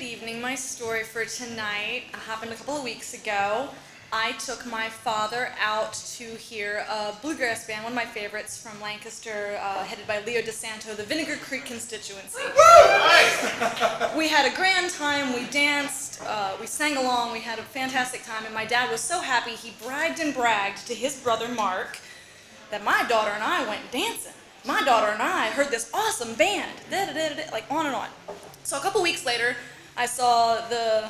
evening. My story for tonight happened a couple of weeks ago. I took my father out to hear a bluegrass band, one of my favorites from Lancaster, headed by Leo DeSanto, the Vinegar Creek constituency. We had a grand time, we danced, we sang along, we had a fantastic time, and my dad was so happy he bragged and bragged to his brother Mark that my daughter and I went dancing. My daughter and I heard this awesome band, like on and on. So a couple weeks later, I saw the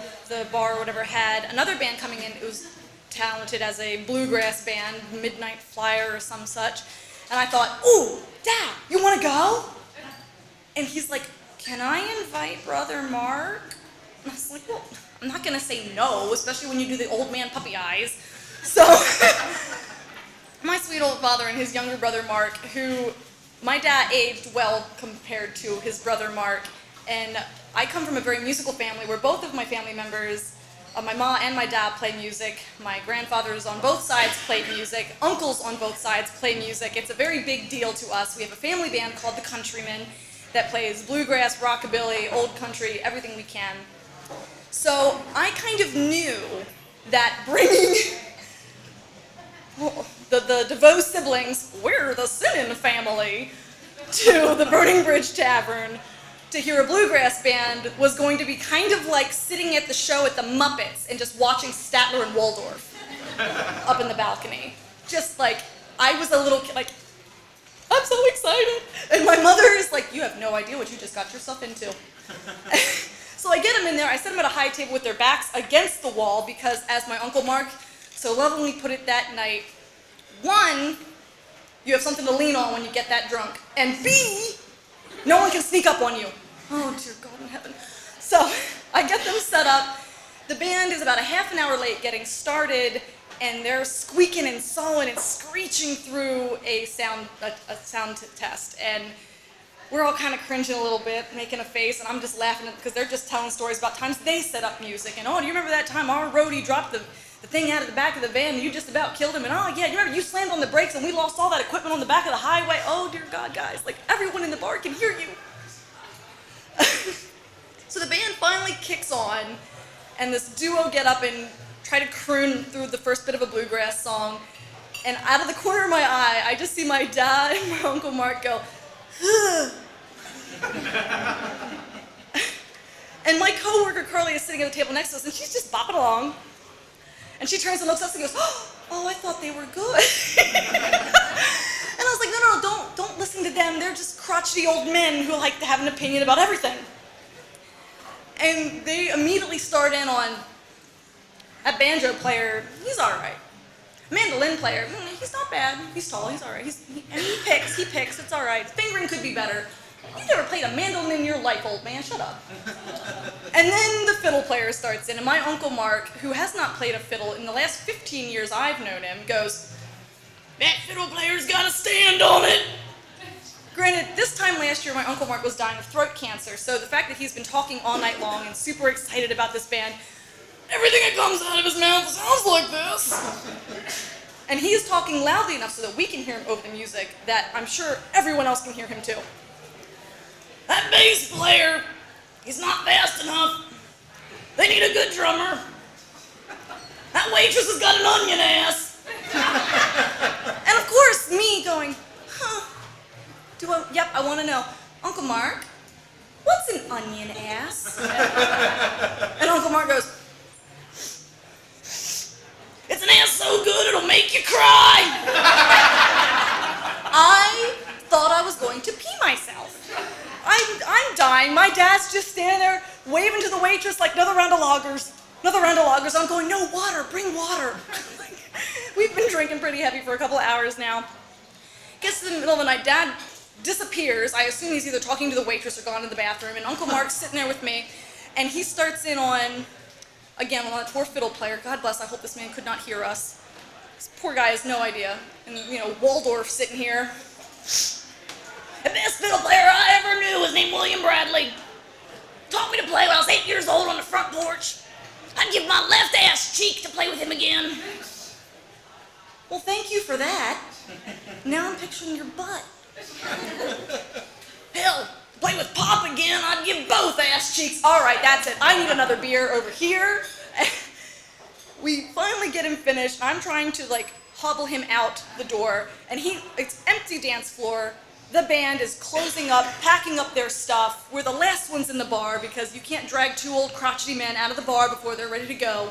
bar or whatever had another band coming in. It was talented as a bluegrass band, Midnight Flyer or some such. And I thought, ooh, Dad, you want to go? And he's like, can I invite Brother Mark? And I was like, well, I'm not going to say no, especially when you do the old man puppy eyes. So my sweet old father and his younger brother Mark, who my dad aged well compared to his brother Mark, and I come from a very musical family where both of my family members, my mom and my dad, play music. My grandfathers on both sides played music. Uncles on both sides play music. It's a very big deal to us. We have a family band called the Countrymen that plays bluegrass, rockabilly, old country, everything we can. So I kind of knew that bringing the DeVoe siblings, we're the Sinnin family, to the Burning Bridge Tavern to hear a bluegrass band was going to be kind of like sitting at the show at the Muppets and just watching Statler and Waldorf up in the balcony. Just like, I was a little kid, like, I'm so excited. And my mother is like, you have no idea what you just got yourself into. So I get them in there, I set them at a high table with their backs against the wall because, as my Uncle Mark so lovingly put it that night, one, you have something to lean on when you get that drunk, and B, no one can sneak up on you. Oh, dear God in heaven. So I get them set up. The band is about a half an hour late getting started, and they're squeaking and sawing and screeching through a sound test. And we're all kind of cringing a little bit, making a face, and I'm just laughing because they're just telling stories about times they set up music. And, oh, do you remember that time our roadie dropped the thing out of the back of the van and you just about killed him? And, oh, yeah, you remember you slammed on the brakes and we lost all that equipment on the back of the highway? Oh, dear God, guys, like, everyone in the bar can hear you. So the band finally kicks on, and this duo get up and try to croon through the first bit of a bluegrass song. And out of the corner of my eye, I just see my dad and my Uncle Mark go, and my coworker Curly is sitting at the table next to us, and she's just bopping along. And she turns and looks at us and goes, oh, I thought they were good. And I was like, no, don't listen to them. They're just crotchety old men who like to have an opinion about everything. And they immediately start in on, that banjo player, he's all right. Mandolin player, he's not bad. He's tall, he's all right. And he picks, it's all right. Fingering could be better. You've never played a mandolin in your life, old man, shut up. And then the fiddle player starts in, and my Uncle Mark, who has not played a fiddle in the last 15 years I've known him, goes, that fiddle player's got a stand on it. Granted, this time last year, my Uncle Mark was dying of throat cancer, so the fact that he's been talking all night long and super excited about this band, everything that comes out of his mouth sounds like this. And he is talking loudly enough so that we can hear him over the music, that I'm sure everyone else can hear him too. That bass player, he's not fast enough. They need a good drummer. That waitress has got an onion ass. And of course, me going, yep, I want to know. Uncle Mark, what's an onion ass? And Uncle Mark goes, it's an ass so good it'll make you cry. I thought I was going to pee myself. I'm dying. My dad's just standing there waving to the waitress like another round of lagers. Another round of lagers. I'm going, no, water, bring water. We've been drinking pretty heavy for a couple of hours now. Gets to the middle of the night, Dad disappears. I assume he's either talking to the waitress or gone to the bathroom, and Uncle Mark's sitting there with me, and he starts in on, again, on that poor fiddle player. God bless, I hope this man could not hear us. This poor guy has no idea. And, Waldorf sitting here. The best fiddle player I ever knew was named William Bradley. Taught me to play when I was 8 years old on the front porch. I'd give my left ass cheek to play with him again. Well, thank you for that. Now I'm picturing your butt. Hell, play with Pop again, I'd give both ass cheeks. All right, that's it. I need another beer over here. We finally get him finished. I'm trying to like hobble him out the door, and it's empty dance floor. The band is closing up, packing up their stuff. We're the last ones in the bar because you can't drag two old crotchety men out of the bar before they're ready to go.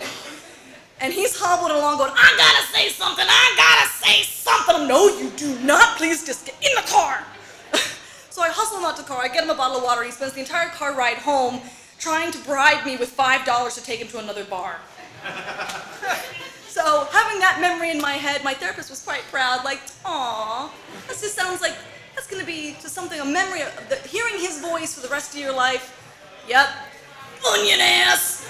And he's hobbling along going, I gotta say something, I gotta say something. No, you do not. Please just get in the car. So I hustle him out to the car. I get him a bottle of water. He spends the entire car ride home trying to bribe me with $5 to take him to another bar. So having that memory in my head, my therapist was quite proud, like, aw, this just sounds like that's going to be just something, a memory of hearing his voice for the rest of your life. Yep, onion ass.